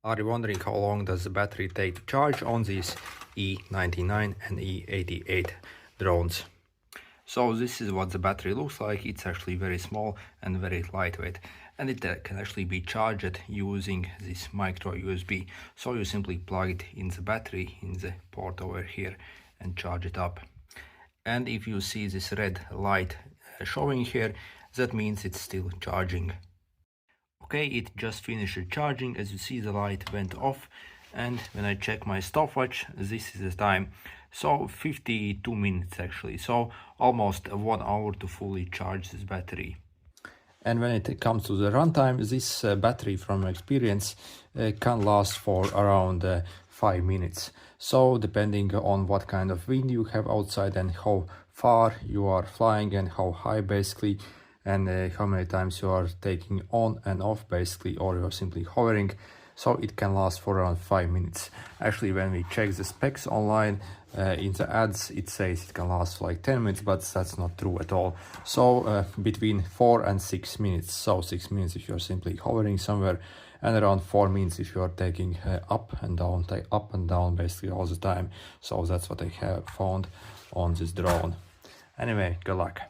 Are you wondering how long does the battery take to charge on these E99 and E88 drones? So this is what the battery looks like. It's actually very small and very lightweight, and it can actually be charged using this micro USB. So you simply plug it in the battery in the port over here and charge it up. And if you see this red light showing here, that means it's still charging. Okay, it just finished charging. As you see, the light went off, and when I check my stopwatch, this is the time. So 52 minutes actually, so almost 1 hour to fully charge this battery. And when it comes to the runtime, this battery from experience can last for around 5 minutes. So depending on what kind of wind you have outside and how far you are flying and how high basically, and how many times you are taking on and off basically, or you are simply hovering, so it can last for around 5 minutes. Actually, when we check the specs online in the ads, it says it can last for like 10 minutes, but that's not true at all. So between 4 and 6 minutes. So 6 minutes if you're simply hovering somewhere, and around 4 minutes if you are taking up and down basically all the time. So that's what I have found on this drone. Anyway, good luck.